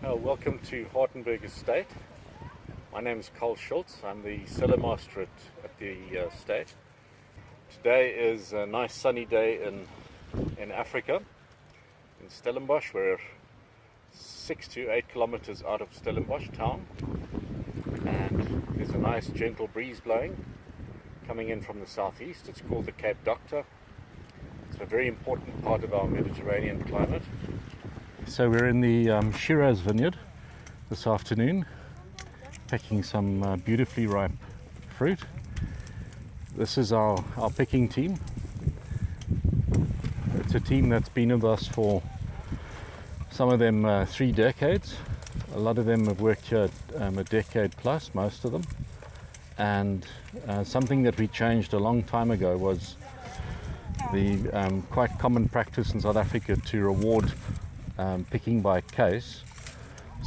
Welcome to Hartenberg Estate. My name is Schultz. I'm the cellar master at the estate. Today is a nice sunny day in Africa, in Stellenbosch. We're 6 to 8 kilometers out of Stellenbosch town, and there's a nice gentle breeze blowing coming in from the southeast. It's called the Cape Doctor. It's a very important part of our Mediterranean climate. So we're in the Shiraz vineyard this afternoon, picking some beautifully ripe fruit. This is our picking team. It's a team that's been with us for some of them 3 decades. A lot of them have worked here a decade plus, most of them. And something that we changed a long time ago was the quite common practice in South Africa to reward picking by case.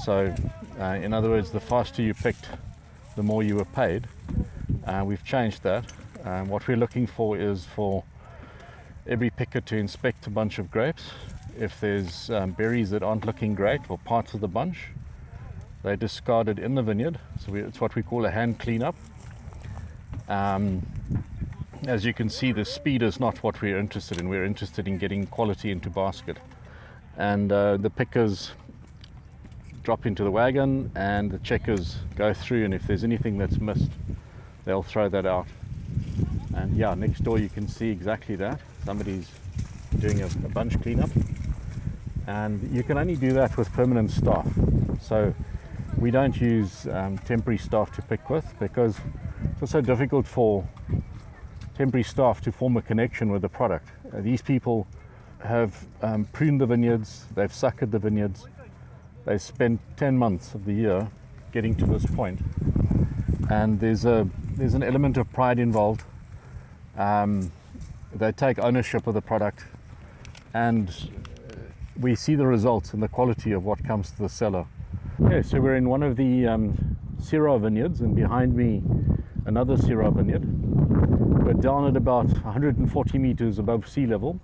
So in other words, the faster you picked, the more you were paid. We've changed that. What we're looking for is for every picker to inspect a bunch of grapes. If there's berries that aren't looking great or parts of the bunch, they're discarded in the vineyard. So it's what we call a hand cleanup. As you can see, the speed is not what we're interested in. We're interested in getting quality into basket. And the pickers drop into the wagon and the checkers go through, and if there's anything that's missed, they'll throw that out. And yeah, next door you can see exactly that. Somebody's doing a bunch cleanup, and you can only do that with permanent staff. So we don't use temporary staff to pick with, because it's also difficult for temporary staff to form a connection with the product. These people have pruned the vineyards, they've suckered the vineyards, they've spent 10 months of the year getting to this point, and there's an element of pride involved. They take ownership of the product, and we see the results in the quality of what comes to the cellar. Okay, so we're in one of the Syrah vineyards, and behind me another Syrah vineyard. We're down at about 140 meters above sea level.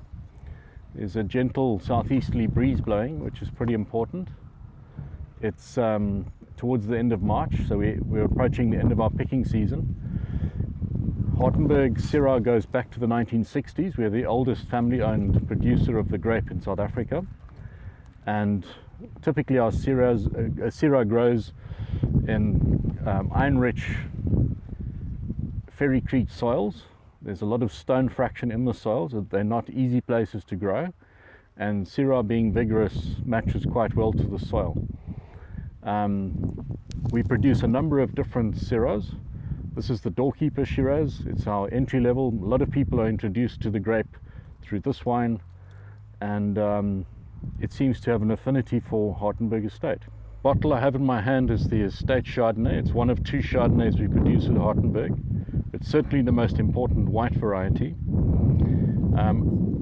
There's a gentle southeasterly breeze blowing, which is pretty important. It's towards the end of March, so we're approaching the end of our picking season. Hartenberg Syrah goes back to the 1960s. We're the oldest family-owned producer of the grape in South Africa, and typically our Syrah grows in iron-rich ferricrete soils. There's a lot of stone fraction in the soils. They're not easy places to grow, and Syrah, being vigorous, matches quite well to the soil. We produce a number of different Syrahs. This is the Doorkeeper Shiraz. It's our entry level. A lot of people are introduced to the grape through this wine, and it seems to have an affinity for Hartenberg Estate. Bottle I have in my hand is the Estate Chardonnay. It's one of 2 Chardonnays we produce at Hartenberg. It's certainly the most important white variety.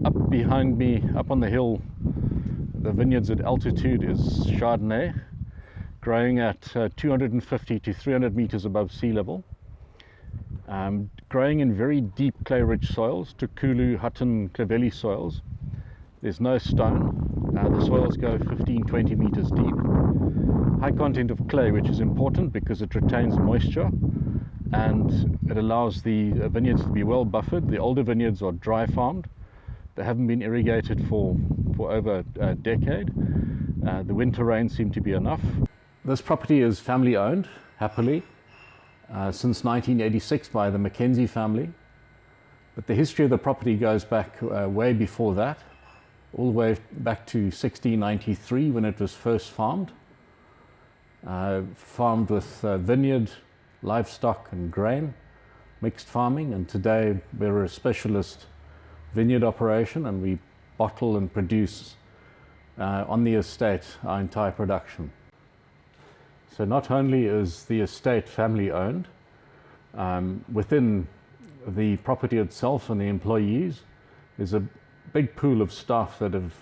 Up behind me, up on the hill, the vineyards at altitude, is Chardonnay, growing at 250 to 300 meters above sea level. Growing in very deep clay-rich soils, Tukulu, Hutton, Clovelly soils. There's no stone. The soils go 15-20 meters deep. High content of clay, which is important because it retains moisture, and it allows the vineyards to be well buffered. The older vineyards are dry farmed. They haven't been irrigated for over a decade. The winter rains seem to be enough. This property is family owned, happily, since 1986 by the Mackenzie family. But the history of the property goes back way before that, all the way back to 1693 when it was first farmed. Farmed with vineyard, livestock and grain, mixed farming, and today we're a specialist vineyard operation, and we bottle and produce on the estate our entire production. So not only is the estate family owned, within the property itself and the employees, there's a big pool of staff that have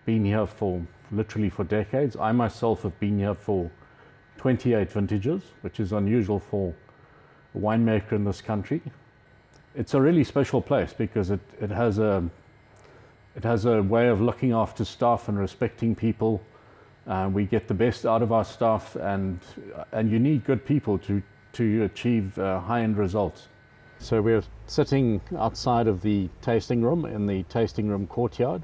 been here for literally for decades. I myself have been here for 28 vintages, which is unusual for a winemaker in this country. It's a really special place because it has a way of looking after staff and respecting people We get the best out of our staff, and you need good people to achieve high-end results. So we're sitting outside of the tasting room in the tasting room courtyard.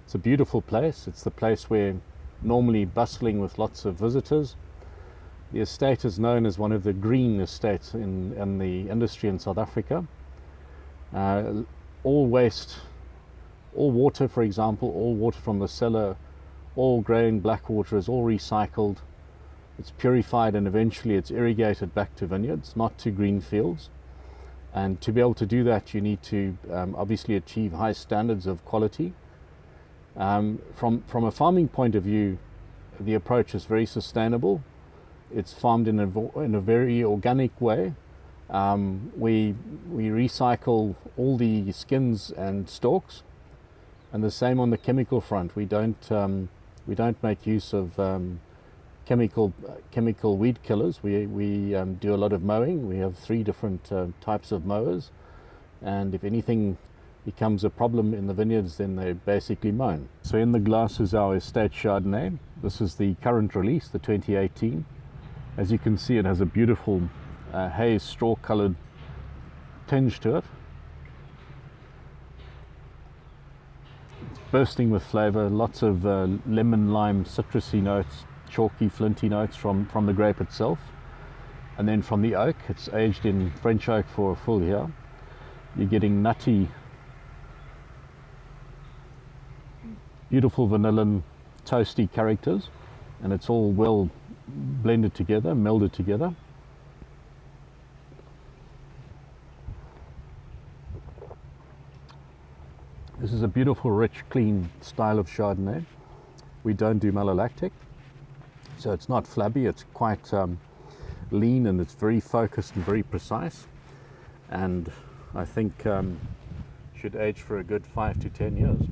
It's a beautiful place. It's the place where normally bustling with lots of visitors. The estate is known as one of the green estates in the industry in South Africa. All waste, all water, for example, all water from the cellar, all grain, black water is all recycled. It's purified and eventually it's irrigated back to vineyards, not to green fields. And to be able to do that, you need to obviously achieve high standards of quality. From a farming point of view, the approach is very sustainable. It's farmed in a very organic way. We recycle all the skins and stalks, and the same on the chemical front. We don't make use of chemical weed killers. We do a lot of mowing. We have 3 different types of mowers, and if anything becomes a problem in the vineyards, then they're basically mown. So in the glass is our Estate Chardonnay. This is the current release, the 2018. As you can see, it has a beautiful haze straw colored tinge to it. It's bursting with flavor, lots of lemon, lime, citrusy notes, chalky, flinty notes from the grape itself. And then from the oak, it's aged in French oak for a full year. You're getting nutty, beautiful vanillin, toasty characters, and it's all well blended together, melded together. This is a beautiful, rich, clean style of Chardonnay. We don't do malolactic, so it's not flabby. It's quite lean, and it's very focused and very precise. And I think should age for a good 5 to 10 years.